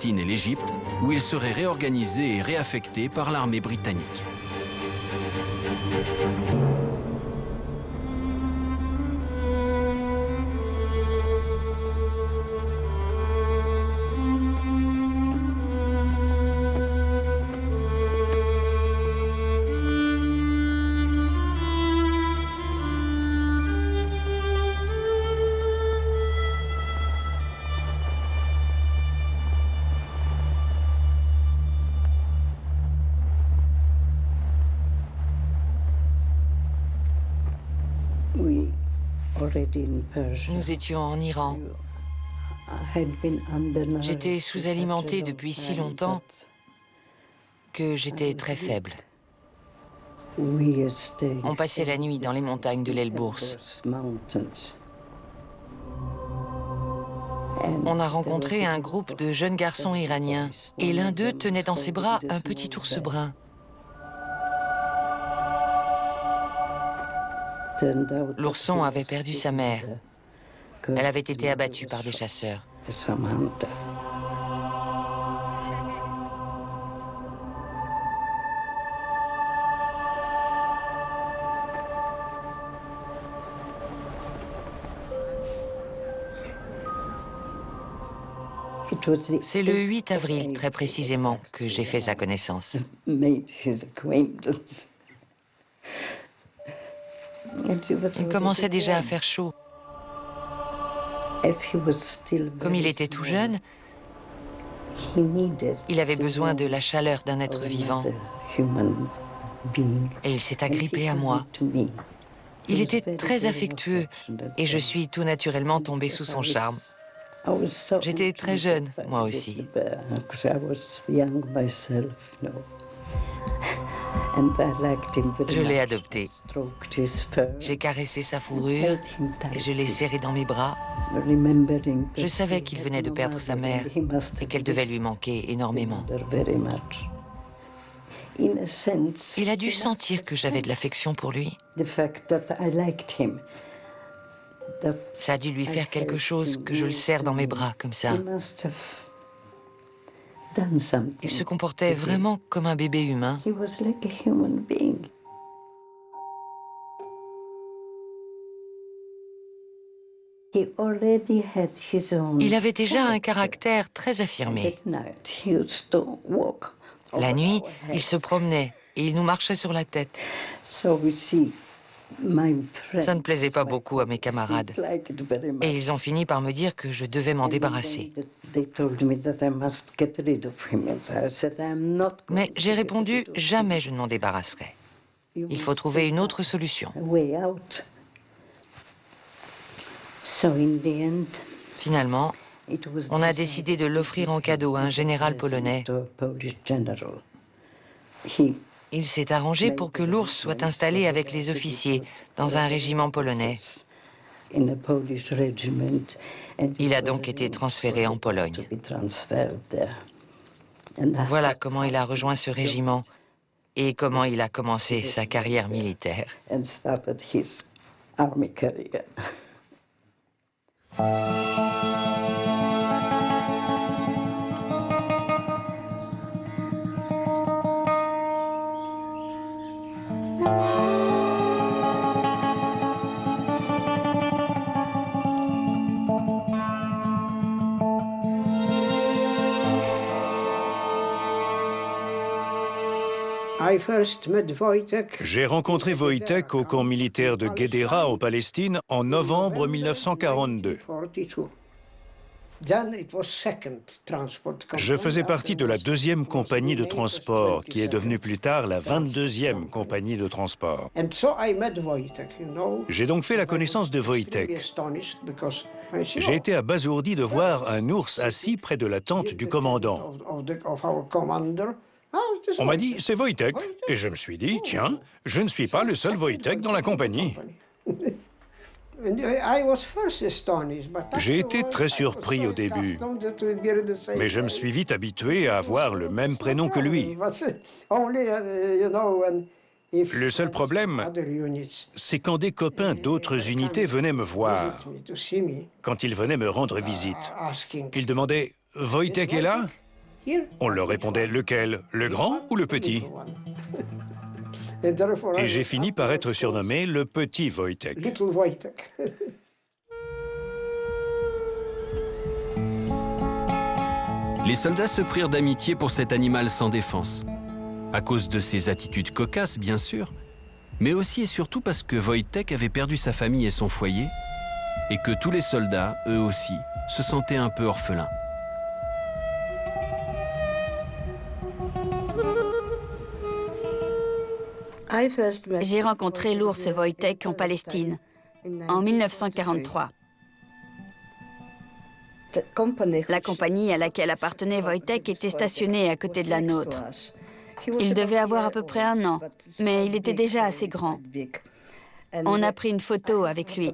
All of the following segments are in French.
et l'Égypte, où il serait réorganisé et réaffecté par l'armée britannique. Nous étions en Iran. J'étais sous-alimentée depuis si longtemps que j'étais très faible. On passait la nuit dans les montagnes de l'Elbourz. On a rencontré un groupe de jeunes garçons iraniens et l'un d'eux tenait dans ses bras un petit ours brun. L'ourson avait perdu sa mère. Elle avait été abattue par des chasseurs. C'est le 8 avril, très précisément, que j'ai fait sa connaissance. Il commençait déjà à faire chaud. Comme il était tout jeune, il avait besoin de la chaleur d'un être vivant. Et il s'est agrippé à moi. Il était très affectueux et je suis tout naturellement tombée sous son charme. J'étais très jeune, moi aussi. Je l'ai adopté. J'ai caressé sa fourrure et je l'ai serré dans mes bras. Je savais qu'il venait de perdre sa mère et qu'elle devait lui manquer énormément. Il a dû sentir que j'avais de l'affection pour lui. Ça a dû lui faire quelque chose que je le serre dans mes bras comme ça. Il se comportait vraiment comme un bébé humain. Il avait déjà un caractère très affirmé. La nuit, il se promenait et il nous marchait sur la tête. Ça ne plaisait pas beaucoup à mes camarades. Et ils ont fini par me dire que je devais m'en débarrasser. Mais j'ai répondu, jamais je ne m'en débarrasserai. Il faut trouver une autre solution. Finalement, on a décidé de l'offrir en cadeau à un général polonais. Il s'est arrangé pour que l'ours soit installé avec les officiers dans un régiment polonais. Il a donc été transféré en Pologne. Voilà comment il a rejoint ce régiment et comment il a commencé sa carrière militaire. J'ai rencontré Wojtek au camp militaire de Guédéra en Palestine en novembre 1942. Je faisais partie de la 2e compagnie de transport, qui est devenue plus tard la 22e compagnie de transport. J'ai donc fait la connaissance de Wojtek. J'ai été abasourdi de voir un ours assis près de la tente du commandant. On m'a dit, c'est Wojtek. Et je me suis dit, tiens, je ne suis pas le seul Wojtek dans la compagnie. J'ai été très surpris au début, mais je me suis vite habitué à avoir le même prénom que lui. Le seul problème, c'est quand des copains d'autres unités venaient me voir, quand ils venaient me rendre visite. Ils demandaient « Wojtek est là ?» On leur répondait lequel, le grand ou le petit? Et j'ai fini par être surnommé le petit Wojtek. Les soldats se prirent d'amitié pour cet animal sans défense. À cause de ses attitudes cocasses, bien sûr, mais aussi et surtout parce que Wojtek avait perdu sa famille et son foyer, et que tous les soldats, eux aussi, se sentaient un peu orphelins. J'ai rencontré l'ours Wojtek en Palestine, en 1943. La compagnie à laquelle appartenait Wojtek était stationnée à côté de la nôtre. Il devait avoir à peu près 1 an, mais il était déjà assez grand. On a pris une photo avec lui.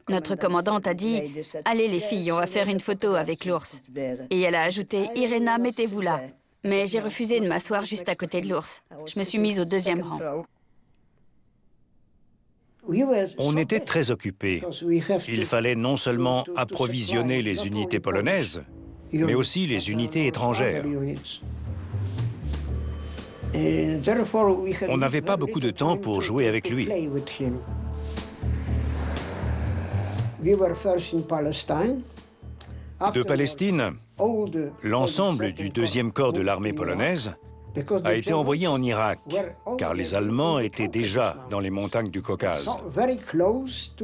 Notre commandante a dit « Allez les filles, on va faire une photo avec l'ours ». Et elle a ajouté « Irena, mettez-vous là ». Mais j'ai refusé de m'asseoir juste à côté de l'ours. Je me suis mise au 2e rang. On était très occupés. Il fallait non seulement approvisionner les unités polonaises, mais aussi les unités étrangères. On n'avait pas beaucoup de temps pour jouer avec lui. De Palestine, l'ensemble du 2e corps de l'armée polonaise a été envoyé en Irak, car les Allemands étaient déjà dans les montagnes du Caucase.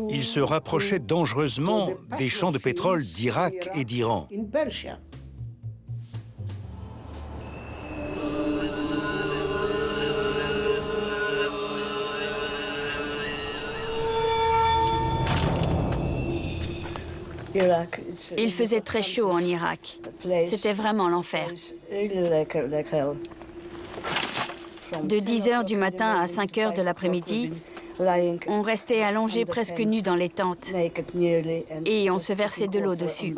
Ils se rapprochaient dangereusement des champs de pétrole d'Irak et d'Iran. Il faisait très chaud en Irak. C'était vraiment l'enfer. De 10h du matin à 5h de l'après-midi, on restait allongé presque nu dans les tentes et on se versait de l'eau dessus.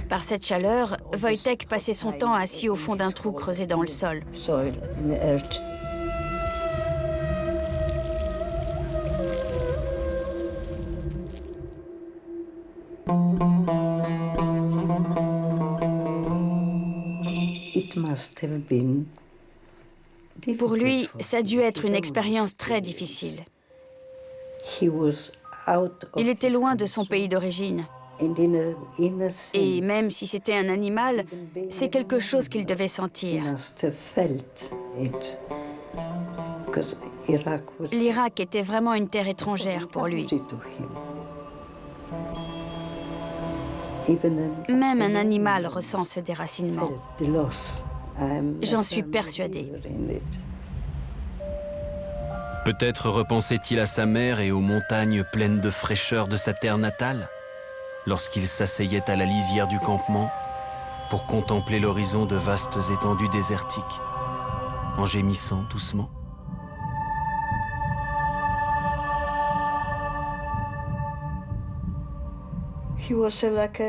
Par cette chaleur, Wojtek passait son temps assis au fond d'un trou creusé dans le sol. Pour lui, ça a dû être une expérience très difficile. Il était loin de son pays d'origine. Et même si c'était un animal, c'est quelque chose qu'il devait sentir. L'Irak était vraiment une terre étrangère pour lui. Même un animal ressent ce déracinement. J'en suis persuadée. Peut-être repensait-il à sa mère et aux montagnes pleines de fraîcheur de sa terre natale, lorsqu'il s'asseyait à la lisière du campement pour contempler l'horizon de vastes étendues désertiques, en gémissant doucement.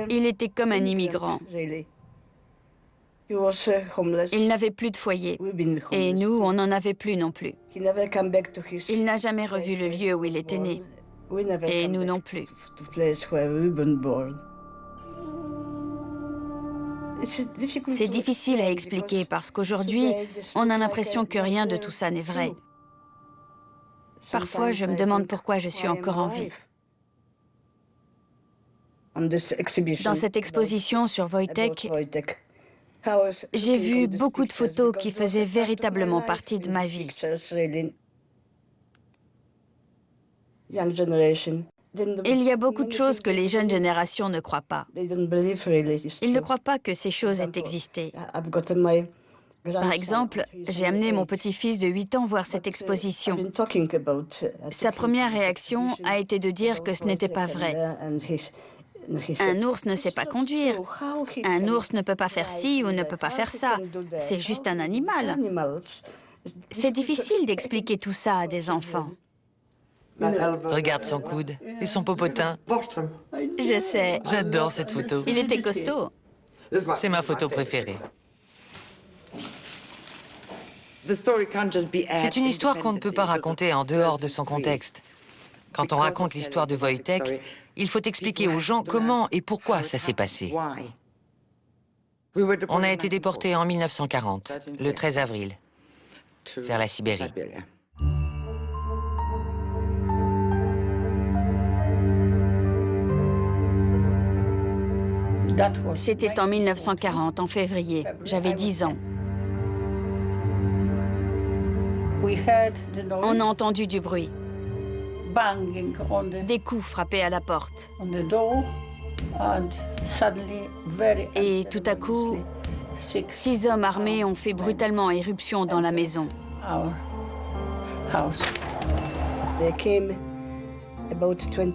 Il était comme un immigrant. Il n'avait plus de foyer. Et nous, on n'en avait plus non plus. Il n'a jamais revu le lieu où il était né. Et nous non plus. C'est difficile à expliquer parce qu'aujourd'hui, on a l'impression que rien de tout ça n'est vrai. Parfois, je me demande pourquoi je suis encore en vie. Dans cette exposition sur Wojtek, j'ai vu beaucoup de photos qui faisaient véritablement partie de ma vie. Il y a beaucoup de choses que les jeunes générations ne croient pas. Ils ne croient pas que ces choses aient existé. Par exemple, j'ai amené mon petit-fils de 8 ans voir cette exposition. Sa première réaction a été de dire que ce n'était pas vrai. Un ours ne sait pas conduire. Un ours ne peut pas faire ci ou ne peut pas faire ça. C'est juste un animal. C'est difficile d'expliquer tout ça à des enfants. Regarde son coude et son popotin. Je sais. J'adore cette photo. Il était costaud. C'est ma photo préférée. C'est une histoire qu'on ne peut pas raconter en dehors de son contexte. Quand on raconte l'histoire de Wojtek, Il faut expliquer aux gens comment et pourquoi ça s'est passé. On a été déportés en 1940, le 13 avril, vers la Sibérie. C'était en 1940, en février. J'avais 10 ans. On a entendu du bruit. Des coups frappés à la porte. Et tout à coup, 6 hommes armés ont fait brutalement irruption dans la maison.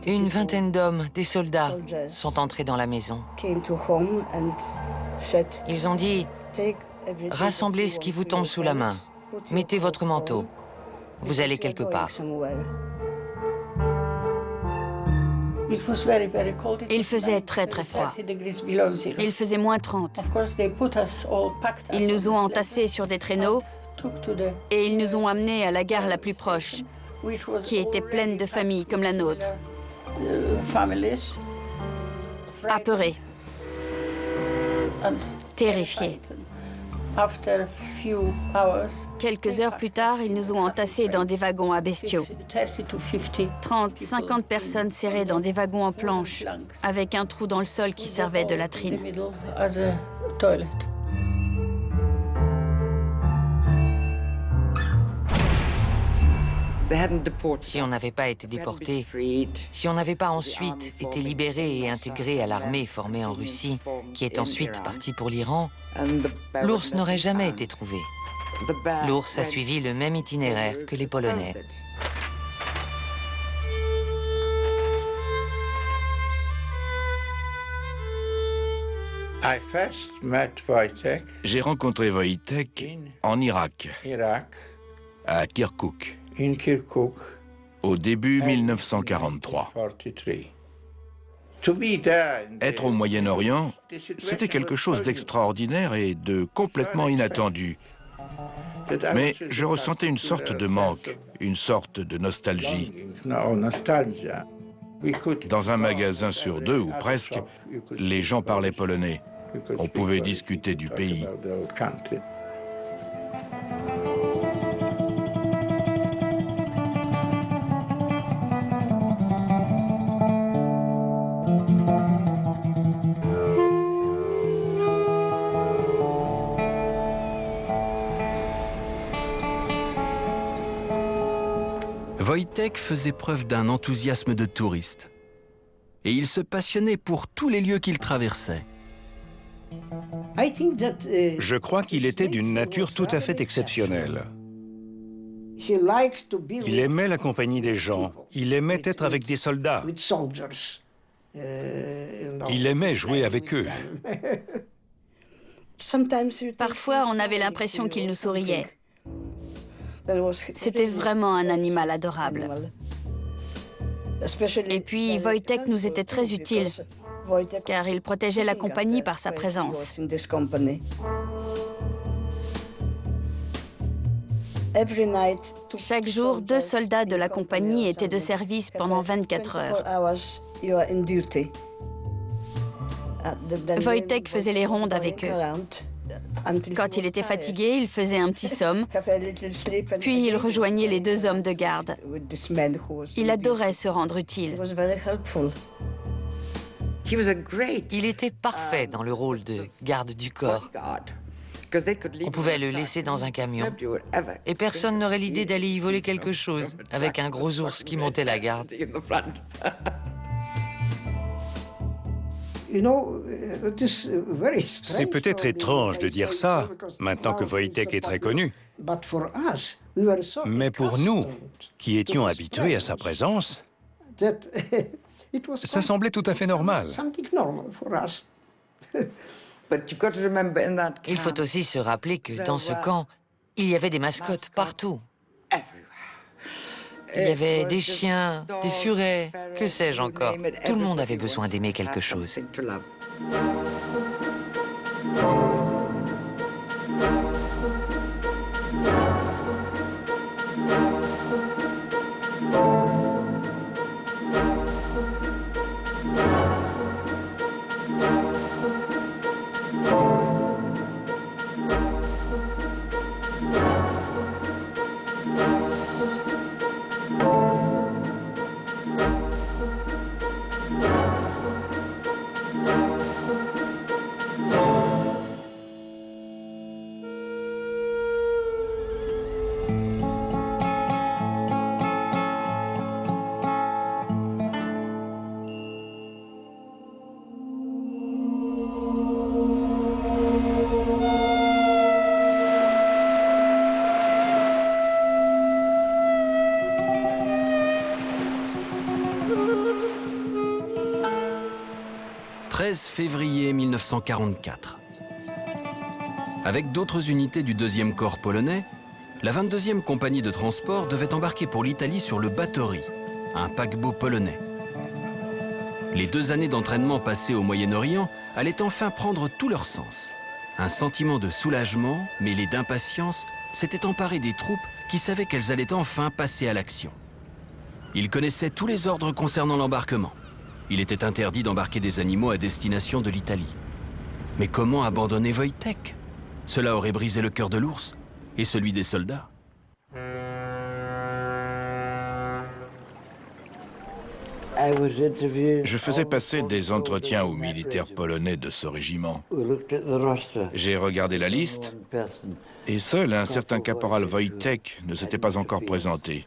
Une vingtaine d'hommes, des soldats, sont entrés dans la maison. Ils ont dit « Rassemblez ce qui vous tombe sous la main. Mettez votre manteau. Vous allez quelque part. » Il faisait très très froid. Il faisait moins 30. Ils nous ont entassés sur des traîneaux et ils nous ont amenés à la gare la plus proche, qui était pleine de familles comme la nôtre. Apeurés, terrifiés. Quelques heures plus tard, ils nous ont entassés dans des wagons à bestiaux. 30, 50 personnes serrées dans des wagons en planches, avec un trou dans le sol qui servait de latrine. Si on n'avait pas été déportés, si on n'avait pas ensuite été libérés et intégrés à l'armée formée en Russie, qui est ensuite partie pour l'Iran, l'ours n'aurait jamais été trouvé. L'ours a suivi le même itinéraire que les Polonais. J'ai rencontré Wojtek en Irak, à Kirkouk, au début 1943. Être au Moyen-Orient, c'était quelque chose d'extraordinaire et de complètement inattendu. Mais je ressentais une sorte de manque, une sorte de nostalgie. Dans un magasin sur 2, ou presque, les gens parlaient polonais. On pouvait discuter du pays. Wojtek faisait preuve d'un enthousiasme de touriste. Et il se passionnait pour tous les lieux qu'il traversait. Je crois qu'il était d'une nature tout à fait exceptionnelle. Il aimait la compagnie des gens. Il aimait être avec des soldats. Il aimait jouer avec eux. Parfois, on avait l'impression qu'il nous souriait. C'était vraiment un animal adorable. Et puis, Wojtek nous était très utile, car il protégeait la compagnie par sa présence. Chaque jour, 2 soldats de la compagnie étaient de service pendant 24 heures. Wojtek faisait les rondes avec eux. Quand il était fatigué, il faisait un petit somme, puis il rejoignait les 2 hommes de garde. Il adorait se rendre utile. Il était parfait dans le rôle de garde du corps. On pouvait le laisser dans un camion et personne n'aurait l'idée d'aller y voler quelque chose avec un gros ours qui montait la garde. C'est peut-être étrange de dire ça, maintenant que Wojtek est très connu. Mais pour nous, qui étions habitués à sa présence, ça semblait tout à fait normal. Il faut aussi se rappeler que dans ce camp, il y avait des mascottes partout. Il y avait des chiens, des furets, que sais-je encore. Tout le monde avait besoin d'aimer quelque chose. 16 février 1944. Avec d'autres unités du 2e corps polonais, la 22e compagnie de transport devait embarquer pour l'Italie sur le Batory, un paquebot polonais. Les 2 années d'entraînement passées au Moyen-Orient allaient enfin prendre tout leur sens. Un sentiment de soulagement, mêlé d'impatience, s'était emparé des troupes qui savaient qu'elles allaient enfin passer à l'action. Ils connaissaient tous les ordres concernant l'embarquement. Il était interdit d'embarquer des animaux à destination de l'Italie. Mais comment abandonner Wojtek? Cela aurait brisé le cœur de l'ours et celui des soldats. Je faisais passer des entretiens aux militaires polonais de ce régiment. J'ai regardé la liste et seul un certain caporal Wojtek ne s'était pas encore présenté.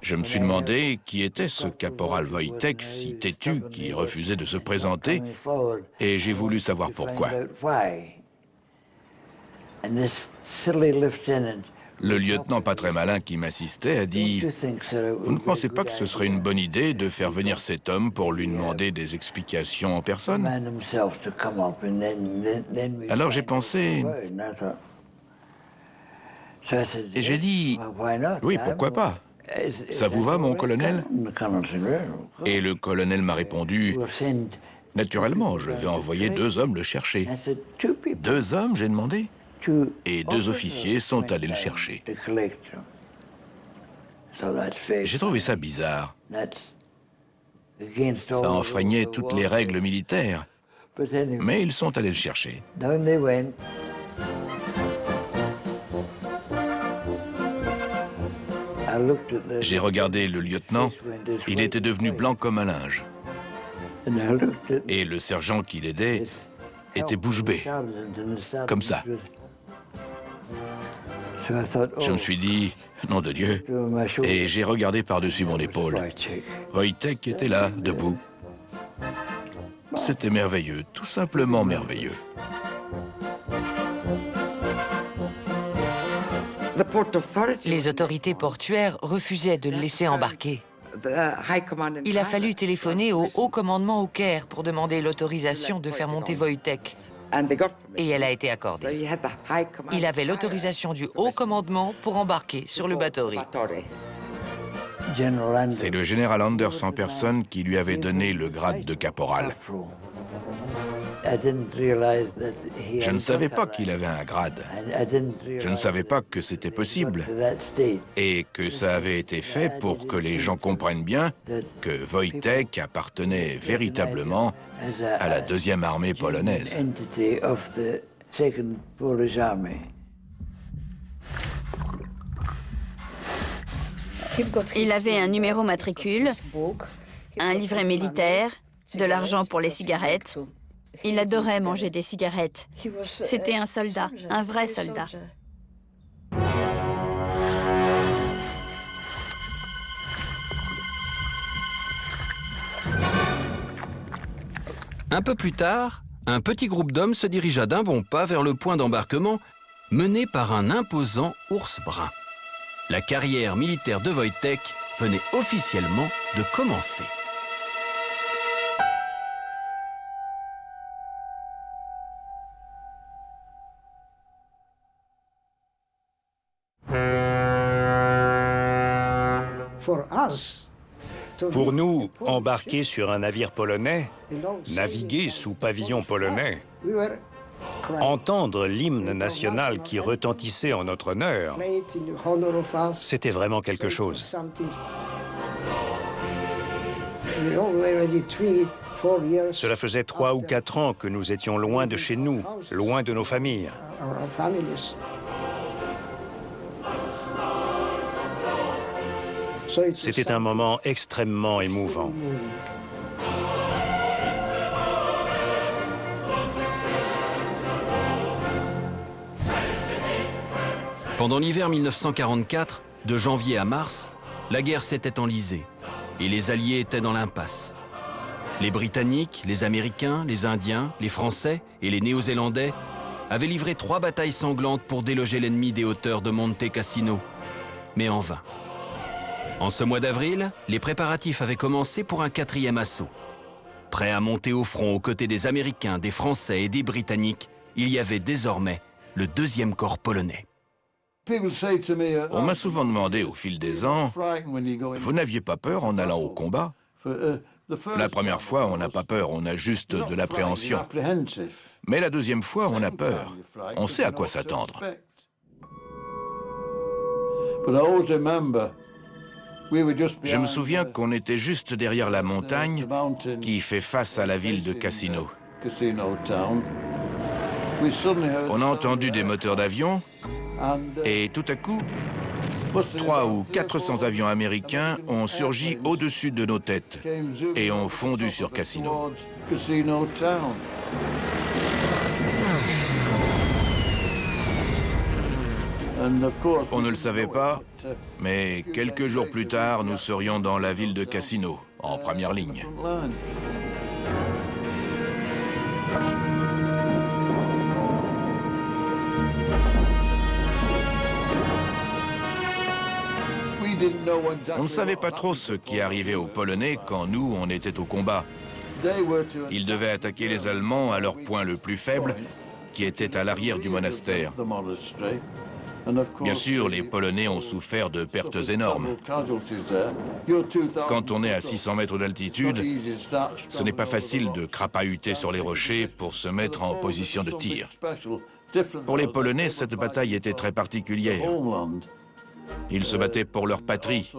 Je me suis demandé qui était ce caporal Wojtek si têtu qui refusait de se présenter et j'ai voulu savoir pourquoi. Le lieutenant pas très malin qui m'assistait a dit « Vous ne pensez pas que ce serait une bonne idée de faire venir cet homme pour lui demander des explications en personne ?» Alors j'ai pensé et j'ai dit « Oui, pourquoi pas ? Ça vous va, mon colonel ?» Et le colonel m'a répondu « Naturellement, je vais envoyer 2 hommes le chercher. » 2 hommes, j'ai demandé ? Et 2 officiers sont allés le chercher. J'ai trouvé ça bizarre. Ça enfreignait toutes les règles militaires. Mais ils sont allés le chercher. J'ai regardé le lieutenant. Il était devenu blanc comme un linge. Et le sergent qui l'aidait était bouche bée. Comme ça. Je me suis dit, nom de Dieu, et j'ai regardé par-dessus mon épaule. Wojtek était là, debout. C'était merveilleux, tout simplement merveilleux. Les autorités portuaires refusaient de le laisser embarquer. Il a fallu téléphoner au haut commandement au Caire pour demander l'autorisation de faire monter Wojtek. Et elle a été accordée. Il avait l'autorisation du haut commandement pour embarquer sur le Batory. C'est le général Anders en personne qui lui avait donné le grade de caporal. Je ne savais pas qu'il avait un grade. Je ne savais pas que c'était possible et que ça avait été fait pour que les gens comprennent bien que Wojtek appartenait véritablement à la 2e armée polonaise. Il avait un numéro matricule, un livret militaire, de l'argent pour les cigarettes. Il adorait manger des cigarettes. C'était un soldat, un vrai soldat. Un peu plus tard, un petit groupe d'hommes se dirigea d'un bon pas vers le point d'embarquement, mené par un imposant ours brun. La carrière militaire de Wojtek venait officiellement de commencer. Pour nous, embarquer sur un navire polonais, naviguer sous pavillon polonais, entendre l'hymne national qui retentissait en notre honneur, c'était vraiment quelque chose. Cela faisait 3 ou 4 ans que nous étions loin de chez nous, loin de nos familles. C'était un moment extrêmement émouvant. Pendant l'hiver 1944, de janvier à mars, la guerre s'était enlisée et les Alliés étaient dans l'impasse. Les Britanniques, les Américains, les Indiens, les Français et les Néo-Zélandais avaient livré 3 batailles sanglantes pour déloger l'ennemi des hauteurs de Monte Cassino, mais en vain. En ce mois d'avril, les préparatifs avaient commencé pour un 4e assaut. Prêt à monter au front aux côtés des Américains, des Français et des Britanniques, il y avait désormais le 2e corps polonais. On m'a souvent demandé au fil des ans, vous n'aviez pas peur en allant au combat? La première fois, on n'a pas peur, on a juste de l'appréhension. Mais la deuxième fois, on a peur. On sait à quoi s'attendre. Je me souviens qu'on était juste derrière la montagne qui fait face à la ville de Cassino. On a entendu des moteurs d'avion et tout à coup, 300 ou 400 avions américains ont surgi au-dessus de nos têtes et ont fondu sur Cassino. On ne le savait pas, mais quelques jours plus tard, nous serions dans la ville de Cassino, en première ligne. On ne savait pas trop ce qui arrivait aux Polonais quand nous, on était au combat. Ils devaient attaquer les Allemands à leur point le plus faible, qui était à l'arrière du monastère. Bien sûr, les Polonais ont souffert de pertes énormes. Quand on est à 600 mètres d'altitude, ce n'est pas facile de crapahuter sur les rochers pour se mettre en position de tir. Pour les Polonais, cette bataille était très particulière. Ils se battaient pour leur patrie,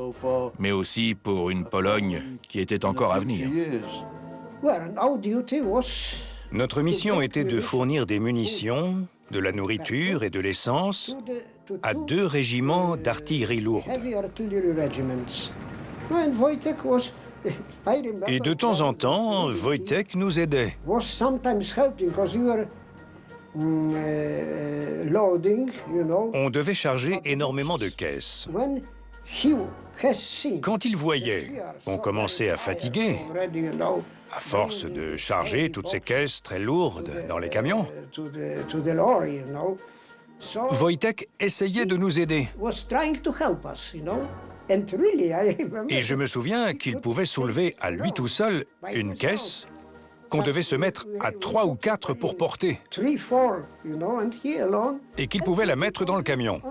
mais aussi pour une Pologne qui était encore à venir. Notre mission était de fournir des munitions, de la nourriture et de l'essence à 2 régiments d'artillerie lourde. Et de temps en temps, Wojtek nous aidait. On devait charger énormément de caisses. Quand il voyait qu'on commençait à fatiguer, à force de charger toutes ces caisses très lourdes dans les camions, Wojtek essayait de nous aider. Et je me souviens qu'il pouvait soulever à lui tout seul une caisse qu'on devait se mettre à 3 ou 4 pour porter. Et qu'il pouvait la mettre dans le camion.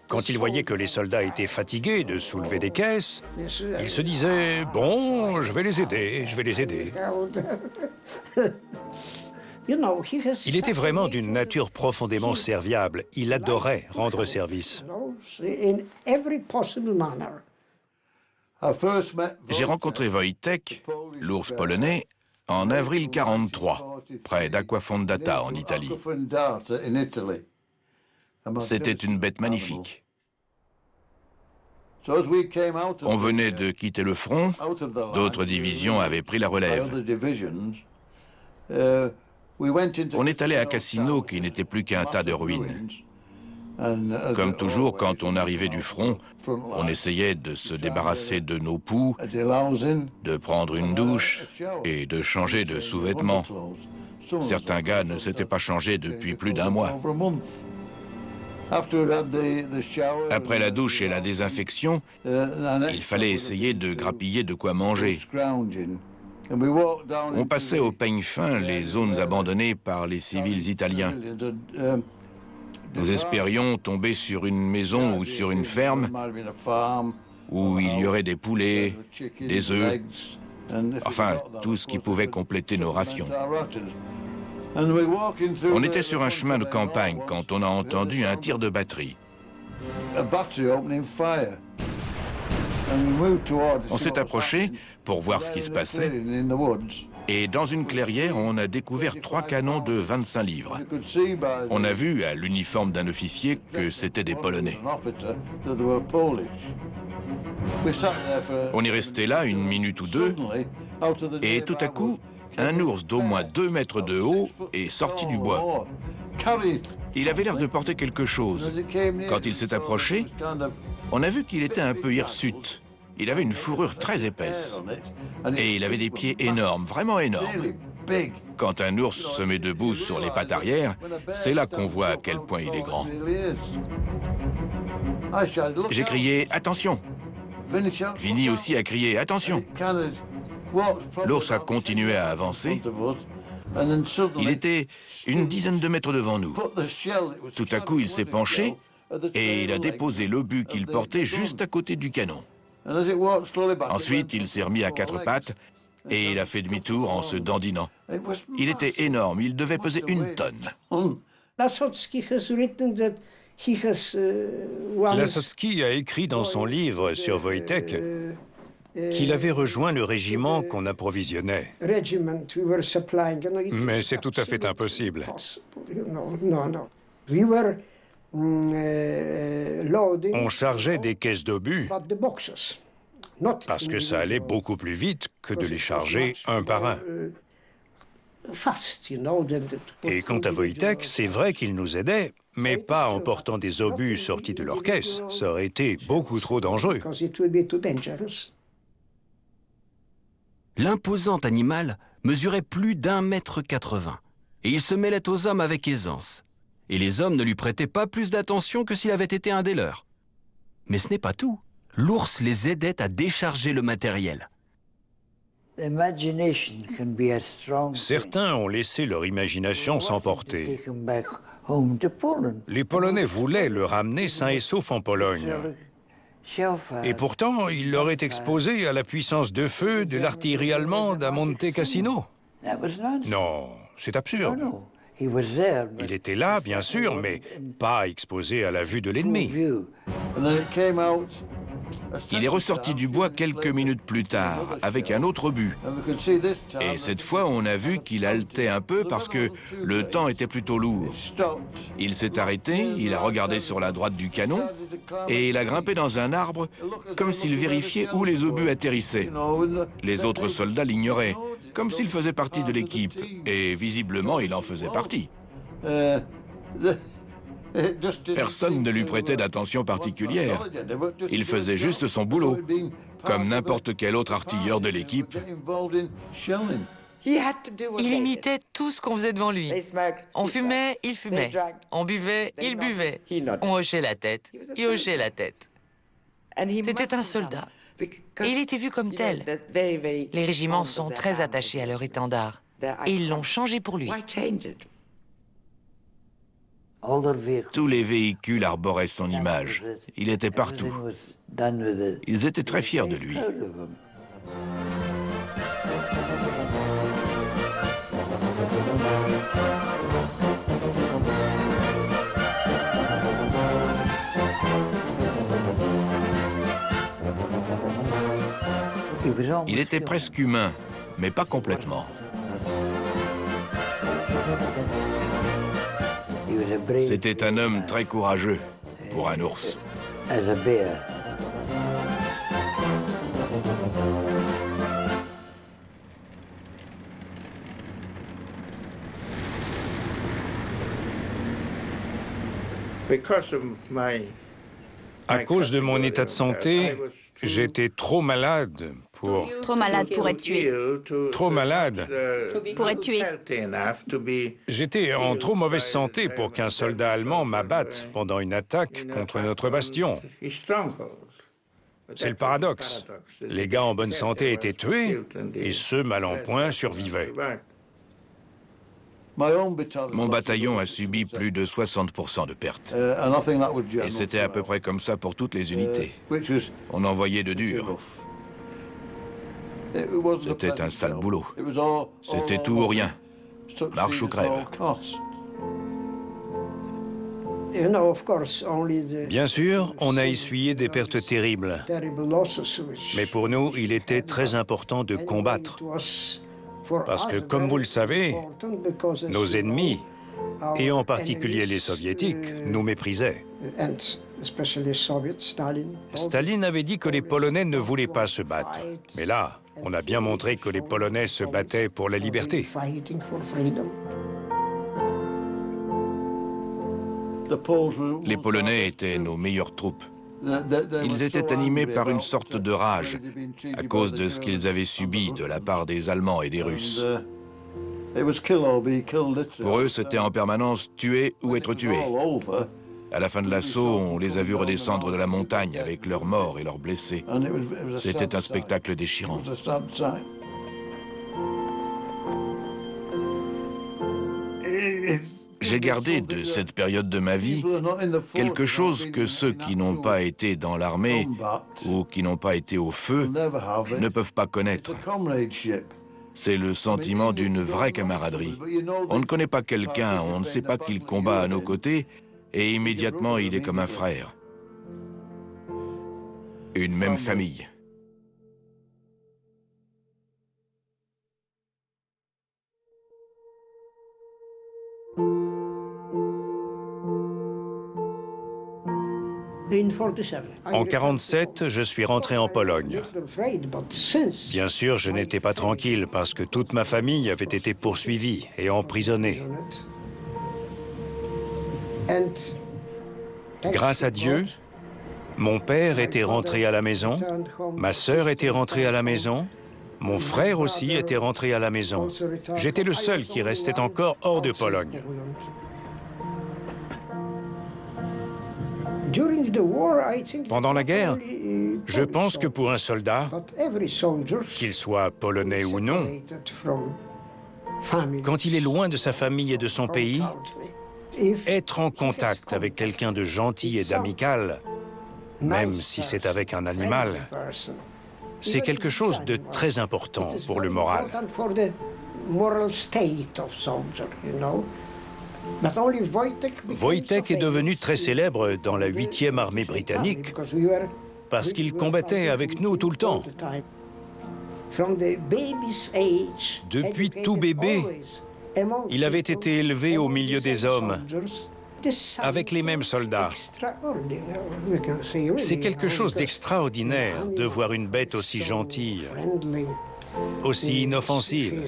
Quand il voyait que les soldats étaient fatigués de soulever des caisses, il se disait « Bon, je vais les aider, je vais les aider ». Il était vraiment d'une nature profondément serviable. Il adorait rendre service. J'ai rencontré Wojtek, l'ours polonais, en avril 1943, près d'Acquafondata, en Italie. C'était une bête magnifique. On venait de quitter le front, d'autres divisions avaient pris la relève. On est allé à Cassino, qui n'était plus qu'un tas de ruines. Comme toujours, quand on arrivait du front, on essayait de se débarrasser de nos poux, de prendre une douche et de changer de sous-vêtements. Certains gars ne s'étaient pas changés depuis plus d'1 mois. Après la douche et la désinfection, il fallait essayer de grappiller de quoi manger. On passait au peigne fin les zones abandonnées par les civils italiens. Nous espérions tomber sur une maison ou sur une ferme où il y aurait des poulets, des œufs, enfin tout ce qui pouvait compléter nos rations. On était sur un chemin de campagne quand on a entendu un tir de batterie. On s'est approché pour voir ce qui se passait. Et dans une clairière, on a découvert 3 canons de 25 livres. On a vu à l'uniforme d'un officier que c'était des Polonais. On est resté là 1 minute ou 2, et tout à coup, un ours d'au moins 2 mètres de haut est sorti du bois. Il avait l'air de porter quelque chose. Quand il s'est approché, on a vu qu'il était un peu hirsute. Il avait une fourrure très épaisse. Et il avait des pieds énormes, vraiment énormes. Quand un ours se met debout sur les pattes arrière, c'est là qu'on voit à quel point il est grand. J'ai crié « Attention !» Vinny aussi a crié « Attention !» L'ours a continué à avancer. Il était une dizaine de mètres devant nous. Tout à coup, il s'est penché et il a déposé l'obus qu'il portait juste à côté du canon. Ensuite, il s'est remis à quatre pattes et il a fait demi-tour en se dandinant. Il était énorme, il devait peser 1 tonne. Lasocki a écrit dans son livre sur Wojtek qu'il avait rejoint le régiment qu'on approvisionnait. Mais c'est tout à fait impossible. On chargeait des caisses d'obus parce que ça allait beaucoup plus vite que de les charger un par un. Et quant à Wojtek, c'est vrai qu'il nous aidait, mais pas en portant des obus sortis de leur caisse. Ça aurait été beaucoup trop dangereux. L'imposant animal mesurait plus d'1,80 m et il se mêlait aux hommes avec aisance. Et les hommes ne lui prêtaient pas plus d'attention que s'il avait été un des leurs. Mais ce n'est pas tout. L'ours les aidait à décharger le matériel. Certains ont laissé leur imagination s'emporter. Les Polonais voulaient le ramener sain et sauf en Pologne. Et pourtant, il leur est exposé à la puissance de feu de l'artillerie allemande à Monte Cassino. Non, c'est absurde. Il était là, bien sûr, mais pas exposé à la vue de l'ennemi. Il est ressorti du bois quelques minutes plus tard, avec un autre obus. Et cette fois, on a vu qu'il haletait un peu parce que le temps était plutôt lourd. Il s'est arrêté, il a regardé sur la droite du canon, et il a grimpé dans un arbre, comme s'il vérifiait où les obus atterrissaient. Les autres soldats l'ignoraient, comme s'il faisait partie de l'équipe, et visiblement, il en faisait partie. Personne ne lui prêtait d'attention particulière. Il faisait juste son boulot, comme n'importe quel autre artilleur de l'équipe. Il imitait tout ce qu'on faisait devant lui. On fumait, il fumait. On buvait, il buvait. On hochait la tête, il hochait la tête. C'était un soldat. Et il était vu comme tel. Les régiments sont très attachés à leur étendard. Et ils l'ont changé pour lui. Tous les véhicules arboraient son image. Il était partout. Ils étaient très fiers de lui. Il était presque humain, mais pas complètement. C'était un homme très courageux pour un ours. À cause de mon état de santé, j'étais trop malade pour... Trop malade pour être tué. Trop malade. Pour être tué. J'étais en trop mauvaise santé pour qu'un soldat allemand m'abatte pendant une attaque contre notre bastion. C'est le paradoxe. Les gars en bonne santé étaient tués et ceux mal en point survivaient. Mon bataillon a subi plus de 60% de pertes. Et c'était à peu près comme ça pour toutes les unités. On envoyait de dur. C'était un sale boulot. C'était tout ou rien. Marche ou crève. Bien sûr, on a essuyé des pertes terribles. Mais pour nous, il était très important de combattre. Parce que, comme vous le savez, nos ennemis, et en particulier les soviétiques, nous méprisaient. Staline avait dit que les Polonais ne voulaient pas se battre. Mais là, on a bien montré que les Polonais se battaient pour la liberté. Les Polonais étaient nos meilleures troupes. Ils étaient animés par une sorte de rage à cause de ce qu'ils avaient subi de la part des Allemands et des Russes. Pour eux, c'était en permanence tuer ou être tué. À la fin de l'assaut, on les a vus redescendre de la montagne avec leurs morts et leurs blessés. C'était un spectacle déchirant. J'ai gardé de cette période de ma vie quelque chose que ceux qui n'ont pas été dans l'armée ou qui n'ont pas été au feu ne peuvent pas connaître. C'est le sentiment d'une vraie camaraderie. On ne connaît pas quelqu'un, on ne sait pas qu'il combat à nos côtés, et immédiatement il est comme un frère. Une même famille. En 1947, je suis rentré en Pologne. Bien sûr, je n'étais pas tranquille parce que toute ma famille avait été poursuivie et emprisonnée. Grâce à Dieu, mon père était rentré à la maison, ma sœur était rentrée à la maison, mon frère aussi était rentré à la maison. J'étais le seul qui restait encore hors de Pologne. Pendant la guerre, je pense que pour un soldat, qu'il soit polonais ou non, quand il est loin de sa famille et de son pays, être en contact avec quelqu'un de gentil et d'amical, même si c'est avec un animal, c'est quelque chose de très important pour le moral. Wojtek est devenu très célèbre dans la 8e armée britannique parce qu'il combattait avec nous tout le temps. Depuis tout bébé, il avait été élevé au milieu des hommes, avec les mêmes soldats. C'est quelque chose d'extraordinaire de voir une bête aussi gentille, aussi inoffensive.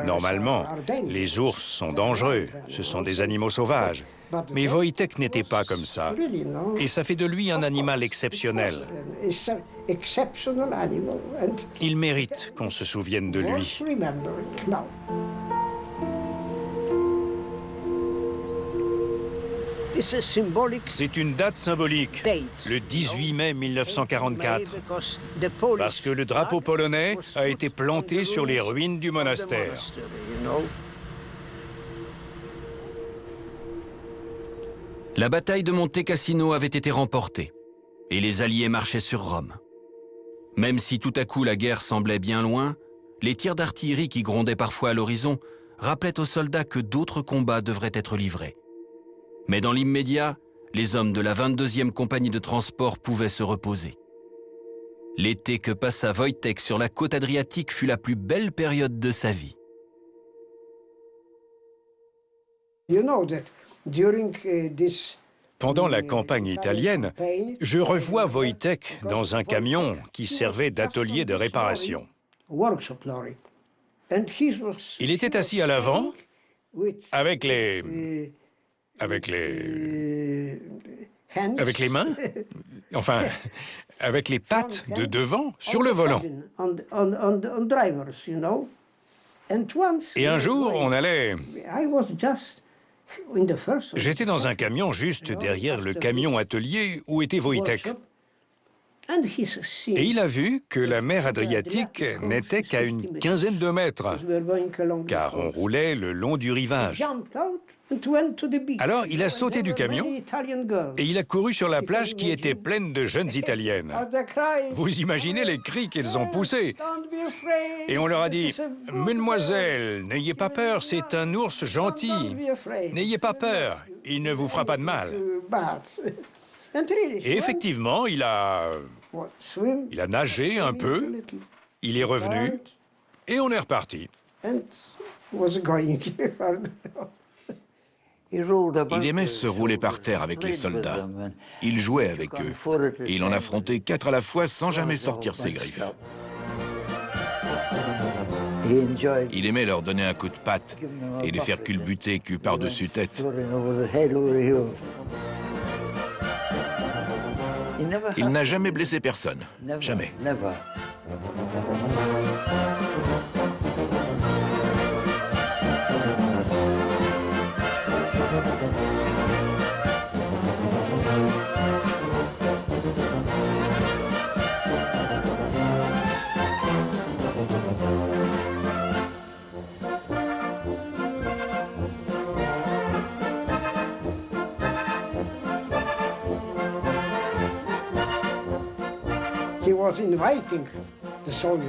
Normalement, les ours sont dangereux, ce sont des animaux sauvages. Mais Wojtek n'était pas comme ça. Et ça fait de lui un animal exceptionnel. Il mérite qu'on se souvienne de lui. C'est une date symbolique, le 18 mai 1944, parce que le drapeau polonais a été planté sur les ruines du monastère. La bataille de Monte Cassino avait été remportée, et les Alliés marchaient sur Rome. Même si tout à coup la guerre semblait bien loin, les tirs d'artillerie qui grondaient parfois à l'horizon rappelaient aux soldats que d'autres combats devraient être livrés. Mais dans l'immédiat, les hommes de la 22e compagnie de transport pouvaient se reposer. L'été que passa Wojtek sur la côte adriatique fut la plus belle période de sa vie. Pendant la campagne italienne, je revois Wojtek dans un camion qui servait d'atelier de réparation. Il était assis à l'avant avec les mains, enfin, avec les pattes de devant sur le volant. Et un jour, on allait... J'étais dans un camion juste derrière le camion atelier où était Wojtek. Et il a vu que la mer Adriatique n'était qu'à une quinzaine de mètres, car on roulait le long du rivage. Alors, il a sauté du camion et il a couru sur la plage qui était pleine de jeunes Italiennes. Vous imaginez les cris qu'elles ont poussés. Et on leur a dit « Mesdemoiselles, n'ayez pas peur, c'est un ours gentil. N'ayez pas peur, il ne vous fera pas de mal. » Et effectivement, il a nagé un peu, il est revenu et on est reparti. Il aimait se rouler par terre avec les soldats. Il jouait avec eux. Et il en affrontait 4 à la fois sans jamais sortir ses griffes. Il aimait leur donner un coup de patte et les faire culbuter cul par-dessus tête. Il n'a jamais blessé personne. Jamais.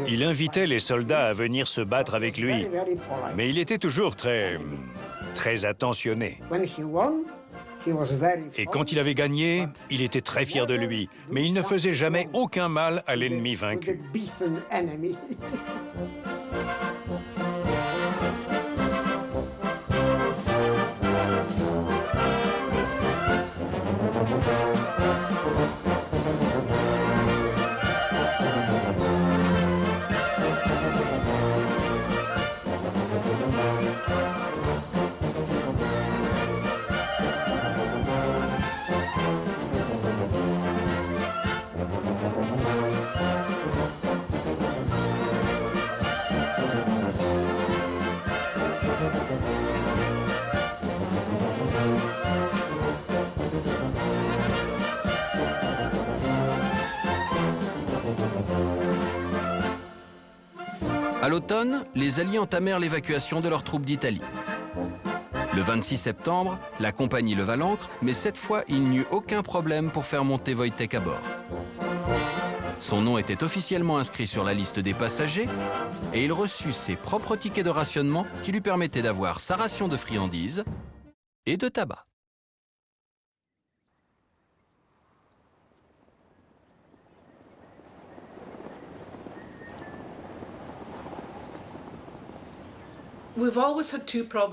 Il invitait les soldats à venir se battre avec lui, mais il était toujours très attentionné. Et quand il avait gagné, il était très fier de lui, mais il ne faisait jamais aucun mal à l'ennemi vaincu. À l'automne, les Alliés entamèrent l'évacuation de leurs troupes d'Italie. Le 26 septembre, la compagnie leva l'ancre, mais cette fois, il n'y eut aucun problème pour faire monter Wojtek à bord. Son nom était officiellement inscrit sur la liste des passagers et il reçut ses propres tickets de rationnement qui lui permettaient d'avoir sa ration de friandises et de tabac.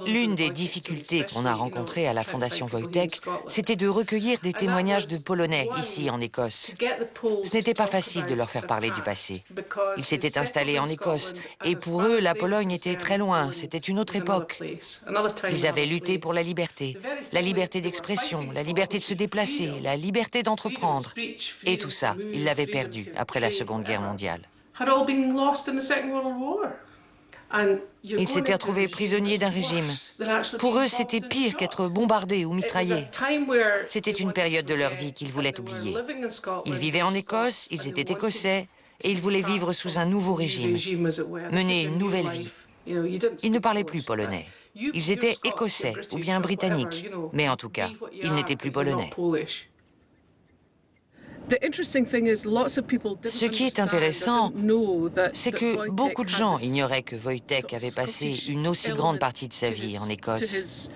L'une des difficultés qu'on a rencontrées à la Fondation Wojtek, c'était de recueillir des témoignages de Polonais ici en Écosse. Ce n'était pas facile de leur faire parler du passé. Ils s'étaient installés en Écosse et pour eux, la Pologne était très loin, c'était une autre époque. Ils avaient lutté pour la liberté d'expression, la liberté de se déplacer, la liberté d'entreprendre. Et tout ça, ils l'avaient perdu après la Seconde Guerre mondiale. Ils s'étaient retrouvés prisonniers d'un régime. Pour eux, c'était pire qu'être bombardés ou mitraillés. C'était une période de leur vie qu'ils voulaient oublier. Ils vivaient en Écosse, ils étaient écossais, et ils voulaient vivre sous un nouveau régime, mener une nouvelle vie. Ils ne parlaient plus polonais. Ils étaient écossais ou bien britanniques, mais en tout cas, ils n'étaient plus polonais. Ce qui est intéressant, c'est que beaucoup de gens ignoraient que Wojtek avait passé une aussi grande partie de sa vie en Écosse.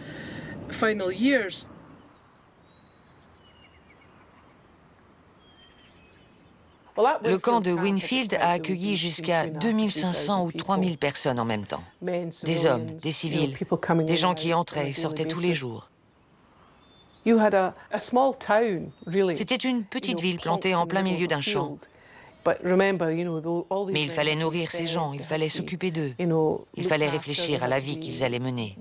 Le camp de Winfield a accueilli jusqu'à 2500 ou 3000 personnes en même temps. Des hommes, des civils, des gens qui entraient et sortaient tous les jours. C'était une petite ville plantée en plein milieu d'un champ. Mais il fallait nourrir ces gens, il fallait s'occuper d'eux. Il fallait réfléchir à la vie qu'ils allaient mener.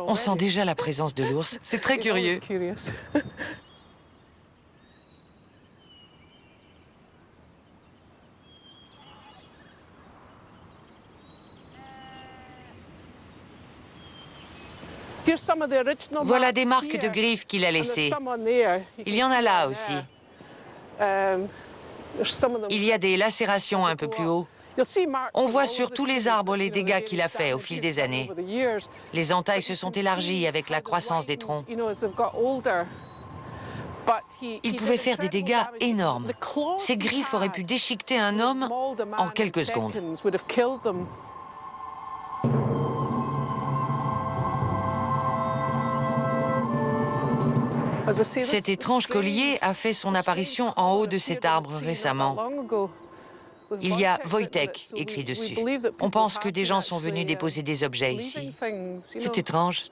On sent déjà la présence de l'ours. C'est très curieux. Voilà des marques de griffes qu'il a laissées. Il y en a là aussi. Il y a des lacérations un peu plus haut. On voit sur tous les arbres les dégâts qu'il a faits au fil des années. Les entailles se sont élargies avec la croissance des troncs. Il pouvait faire des dégâts énormes. Ces griffes auraient pu déchiqueter un homme en quelques secondes. Cet étrange collier a fait son apparition en haut de cet arbre récemment. Il y a Wojtek écrit dessus. On pense que des gens sont venus déposer des objets ici. C'est étrange.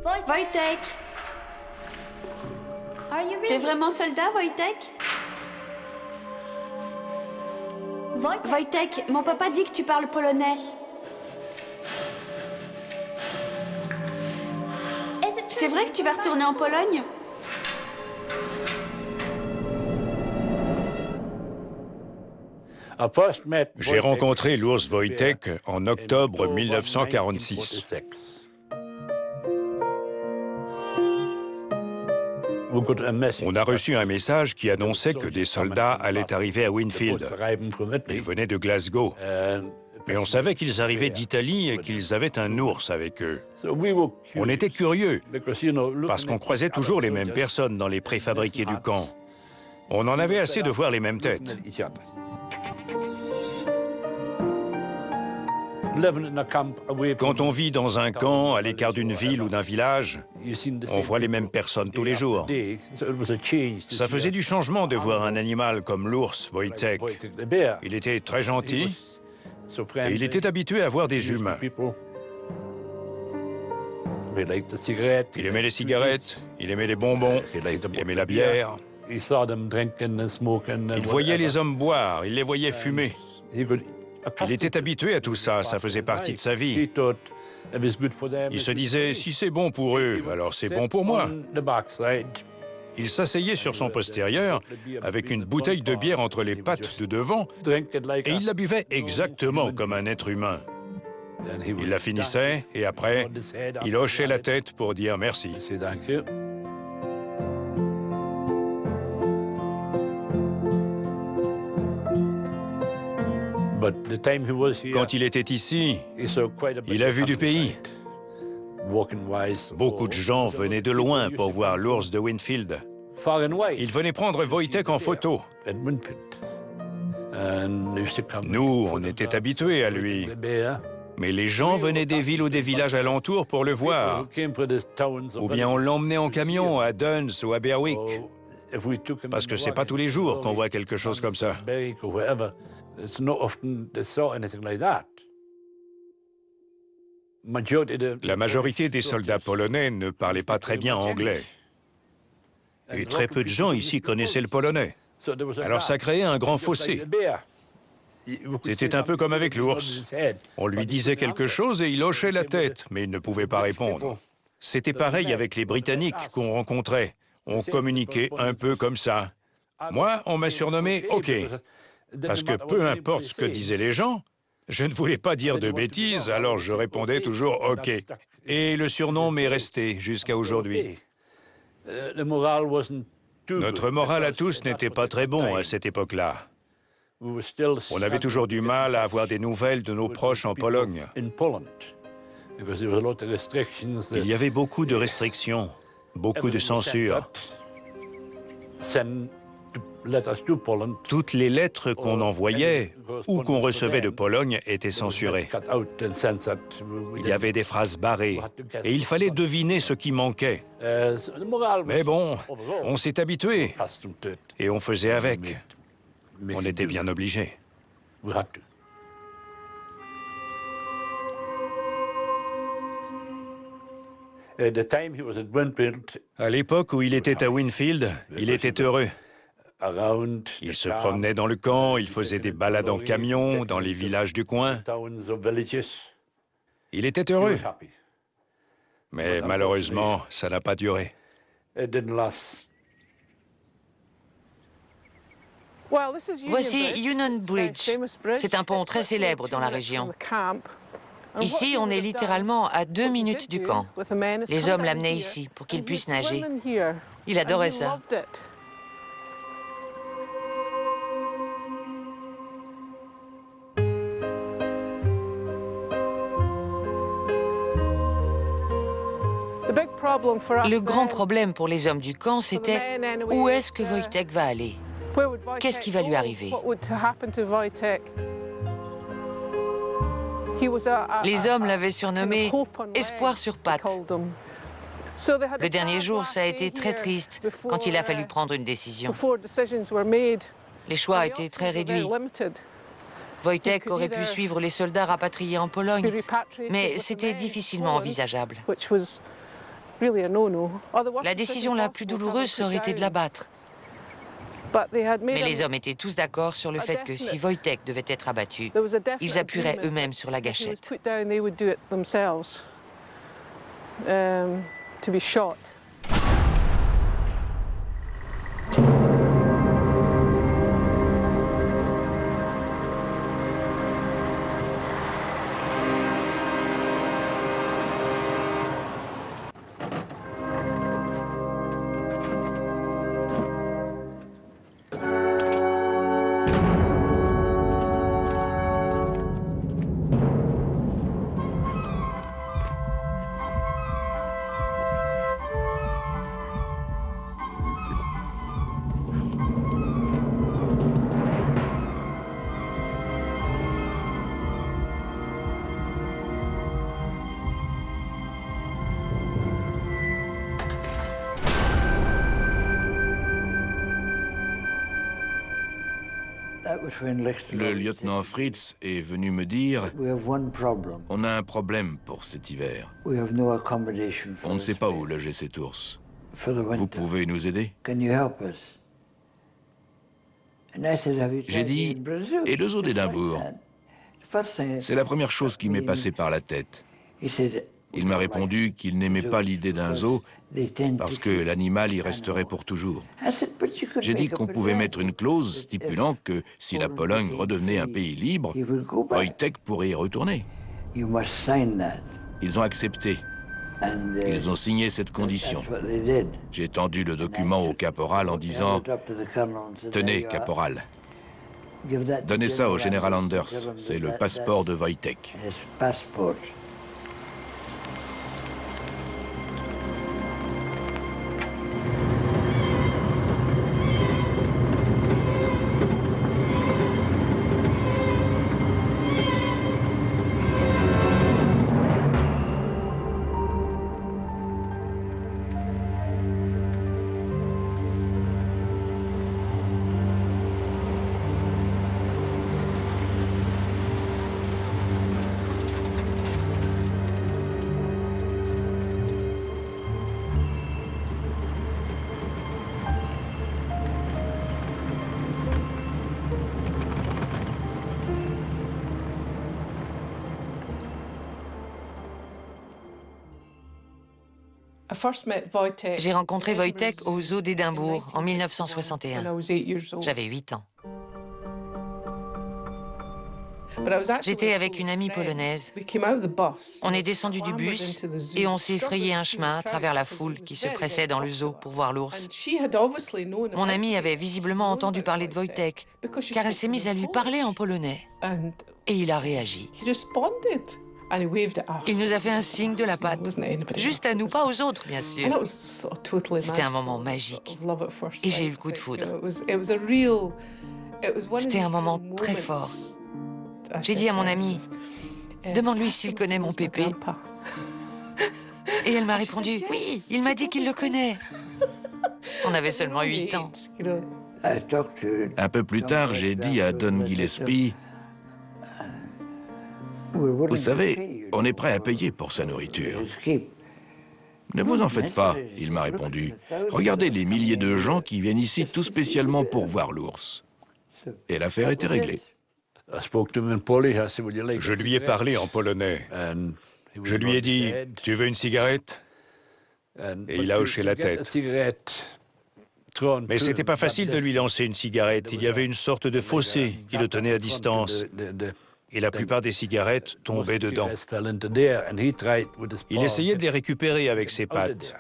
Wojtek! T'es vraiment soldat, Wojtek? Wojtek, mon papa dit que tu parles polonais. C'est vrai que tu vas retourner en Pologne? J'ai rencontré l'ours Wojtek en octobre 1946. On a reçu un message qui annonçait que des soldats allaient arriver à Winfield. Ils venaient de Glasgow. Mais on savait qu'ils arrivaient d'Italie et qu'ils avaient un ours avec eux. On était curieux, parce qu'on croisait toujours les mêmes personnes dans les préfabriqués du camp. On en avait assez de voir les mêmes têtes. Quand on vit dans un camp, à l'écart d'une ville ou d'un village, on voit les mêmes personnes tous les jours. Ça faisait du changement de voir un animal comme l'ours, Wojtek. Il était très gentil et il était habitué à voir des humains. Il aimait les cigarettes, il aimait les bonbons, il aimait la bière. Il voyait les hommes boire, il les voyait fumer. Il était habitué à tout ça, ça faisait partie de sa vie. Il se disait, si c'est bon pour eux, alors c'est bon pour moi. Il s'asseyait sur son postérieur avec une bouteille de bière entre les pattes de devant et il la buvait exactement comme un être humain. Il la finissait et après, il hochait la tête pour dire merci. Quand il était ici, il a vu du pays. Beaucoup de gens venaient de loin pour voir l'ours de Winfield. Ils venaient prendre Wojtek en photo. Nous, on était habitués à lui. Mais les gens venaient des villes ou des villages alentours pour le voir. Ou bien on l'emmenait en camion à Duns ou à Berwick. Parce que c'est pas tous les jours qu'on voit quelque chose comme ça. La majorité des soldats polonais ne parlaient pas très bien anglais. Et très peu de gens ici connaissaient le polonais. Alors ça créait un grand fossé. C'était un peu comme avec l'ours. On lui disait quelque chose et il hochait la tête, mais il ne pouvait pas répondre. C'était pareil avec les Britanniques qu'on rencontrait. On communiquait un peu comme ça. Moi, on m'a surnommé OK. Parce que peu importe ce que disaient les gens, je ne voulais pas dire de bêtises, alors je répondais toujours « OK ». Et le surnom m'est resté jusqu'à aujourd'hui. Notre moral à tous n'était pas très bon à cette époque-là. On avait toujours du mal à avoir des nouvelles de nos proches en Pologne. Il y avait beaucoup de restrictions, beaucoup de censure. Toutes les lettres qu'on envoyait ou qu'on recevait de Pologne étaient censurées. Il y avait des phrases barrées et il fallait deviner ce qui manquait. Mais bon, on s'est habitué et on faisait avec. On était bien obligés. À l'époque où il était à Winfield, il était heureux. Il se promenait dans le camp, il faisait des balades en camion dans les villages du coin. Il était heureux. Mais malheureusement, ça n'a pas duré. Voici Union Bridge. C'est un pont très célèbre dans la région. Ici, on est littéralement à 2 minutes du camp. Les hommes l'amenaient ici pour qu'il puisse nager. Il adorait ça. Le grand problème pour les hommes du camp, c'était où est-ce que Wojtek va aller? Qu'est-ce qui va lui arriver? Les hommes l'avaient surnommé « Espoir sur pattes ». Le dernier jour, ça a été très triste quand il a fallu prendre une décision. Les choix étaient très réduits. Wojtek aurait pu suivre les soldats rapatriés en Pologne, mais c'était difficilement envisageable. La décision la plus douloureuse aurait été de l'abattre. Mais les hommes étaient tous d'accord sur le fait que si Wojtek devait être abattu, ils appuieraient eux-mêmes sur la gâchette. Le lieutenant Fritz est venu me dire « On a un problème pour cet hiver. On ne sait pas où loger cet ours. Vous pouvez nous aider ?» J'ai dit « Et le zoo d'Édimbourg ?» C'est la première chose qui m'est passée par la tête. Il m'a répondu qu'il n'aimait pas l'idée d'un zoo parce que l'animal y resterait pour toujours. J'ai dit qu'on pouvait mettre une clause stipulant que si la Pologne redevenait un pays libre, Wojtek pourrait y retourner. Ils ont accepté. Ils ont signé cette condition. J'ai tendu le document au caporal en disant « Tenez, caporal, donnez ça au général Anders, c'est le passeport de Wojtek. » J'ai rencontré Wojtek au zoo d'Édimbourg en 1961. J'avais 8 ans. J'étais avec une amie polonaise. On est descendu du bus et on s'est frayé un chemin à travers la foule qui se pressait dans le zoo pour voir l'ours. Mon amie avait visiblement entendu parler de Wojtek, car elle s'est mise à lui parler en polonais. Et il a réagi. Il nous a fait un signe de la patte, juste à nous, pas aux autres, bien sûr. C'était un moment magique, et j'ai eu le coup de foudre. C'était un moment très fort. J'ai dit à mon ami, demande-lui s'il connaît mon pépé. Et elle m'a répondu, oui, il m'a dit qu'il le connaît. On avait seulement 8 ans. Un peu plus tard, j'ai dit à Don Gillespie, vous savez, on est prêt à payer pour sa nourriture. Ne vous en faites pas, il m'a répondu. Regardez les milliers de gens qui viennent ici tout spécialement pour voir l'ours. Et l'affaire était réglée. Je lui ai parlé en polonais. Je lui ai dit, tu veux une cigarette? Et il a hoché la tête. Mais c'était pas facile de lui lancer une cigarette. Il y avait une sorte de fossé qui le tenait à distance. Et la plupart des cigarettes tombaient dedans. Il essayait de les récupérer avec ses pattes.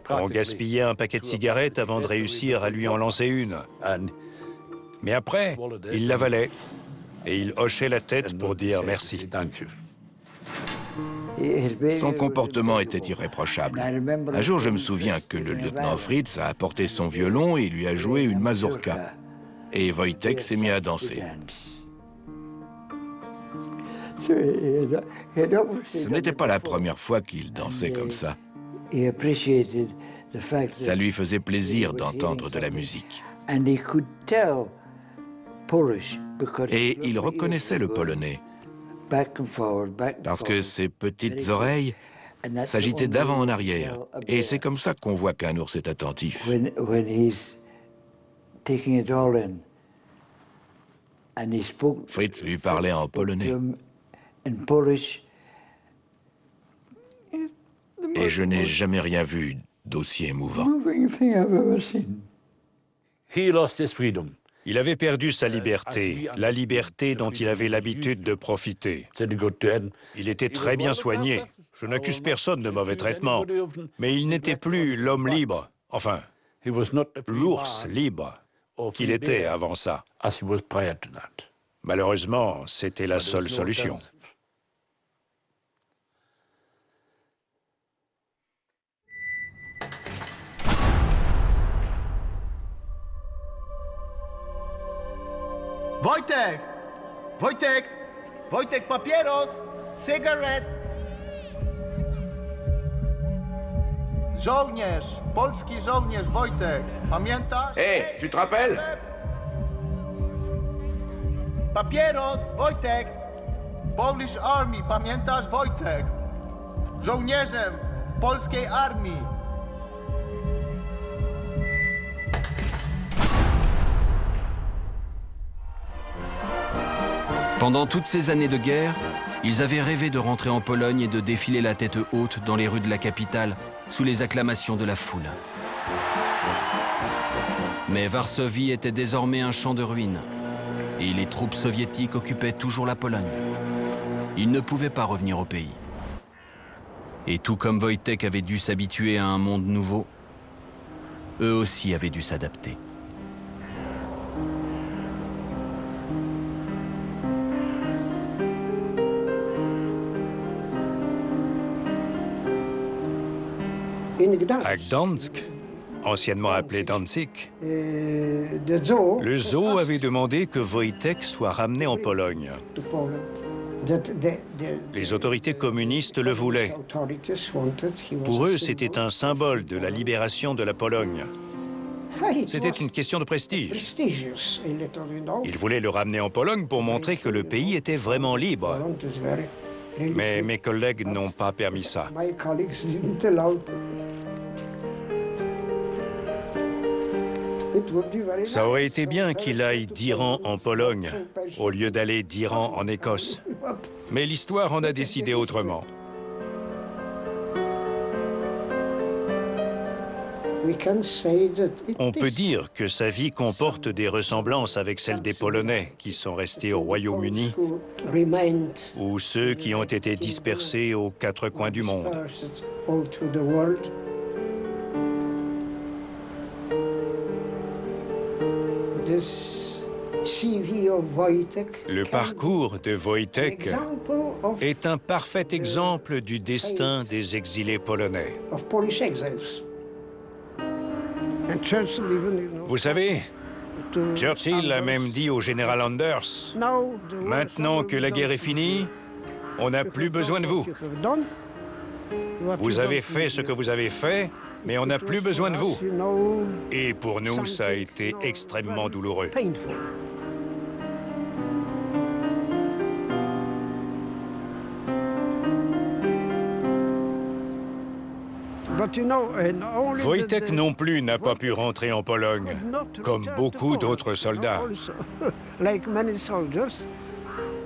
On gaspillait un paquet de cigarettes avant de réussir à lui en lancer une. Mais après, il l'avalait et il hochait la tête pour dire merci. Son comportement était irréprochable. Un jour, je me souviens que le lieutenant Fritz a apporté son violon et lui a joué une mazurka. Et Wojtek s'est mis à danser. Ce n'était pas la première fois qu'il dansait comme ça. Ça lui faisait plaisir d'entendre de la musique. Et il reconnaissait le polonais, parce que ses petites oreilles s'agitaient d'avant en arrière. Et c'est comme ça qu'on voit qu'un ours est attentif. Fritz lui parlait en polonais. Et je n'ai jamais rien vu d'aussi émouvant. Il avait perdu sa liberté, la liberté dont il avait l'habitude de profiter. Il était très bien soigné. Je n'accuse personne de mauvais traitement. Mais il n'était plus l'homme libre, enfin, l'ours libre qu'il était avant ça. Malheureusement, c'était la seule solution. Wojtek! Wojtek! Wojtek, papieros! Cigarette! Żołnierz! Polski żołnierz, Wojtek! Pamiętasz? Hé, tu te rappelles? Papieros, Wojtek! Polish Army, pamiętasz, Wojtek? Żołnierzem w polskiej armii. Pendant toutes ces années de guerre, ils avaient rêvé de rentrer en Pologne et de défiler la tête haute dans les rues de la capitale, sous les acclamations de la foule. Mais Varsovie était désormais un champ de ruines, et les troupes soviétiques occupaient toujours la Pologne. Ils ne pouvaient pas revenir au pays. Et tout comme Wojtek avait dû s'habituer à un monde nouveau, eux aussi avaient dû s'adapter. À Gdansk, anciennement appelé Danzig, le zoo avait demandé que Wojtek soit ramené en Pologne. Les autorités communistes le voulaient. Pour eux, c'était un symbole de la libération de la Pologne. C'était une question de prestige. Ils voulaient le ramener en Pologne pour montrer que le pays était vraiment libre. Mais mes collègues n'ont pas permis ça. Ça aurait été bien qu'il aille d'Iran en Pologne, au lieu d'aller d'Iran en Écosse. Mais l'histoire en a décidé autrement. On peut dire que sa vie comporte des ressemblances avec celle des Polonais qui sont restés au Royaume-Uni ou ceux qui ont été dispersés aux quatre coins du monde. Le parcours de Wojtek est un parfait exemple du destin des exilés polonais. Vous savez, Churchill a même dit au général Anders, « Maintenant que la guerre est finie, on n'a plus besoin de vous. Vous avez fait ce que vous avez fait, mais on n'a plus besoin de vous. » Et pour nous, ça a été extrêmement douloureux. Wojtek non plus n'a pas pu rentrer en Pologne, comme beaucoup d'autres soldats.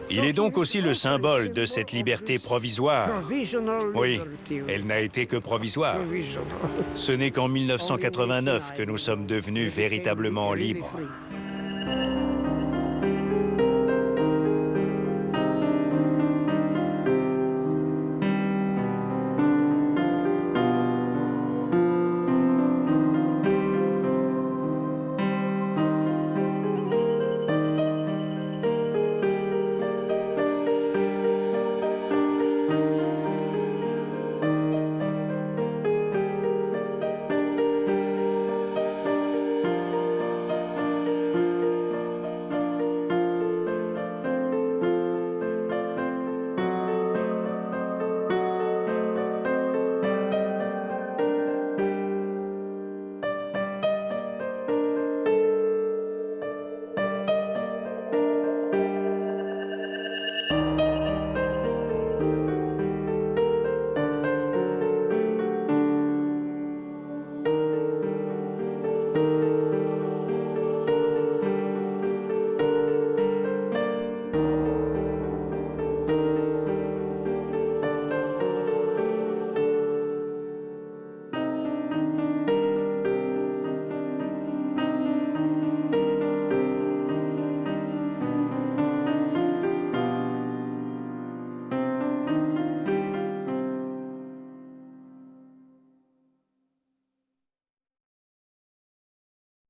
Il est donc aussi le symbole de cette liberté provisoire. Oui, elle n'a été que provisoire. Ce n'est qu'en 1989 que nous sommes devenus véritablement libres.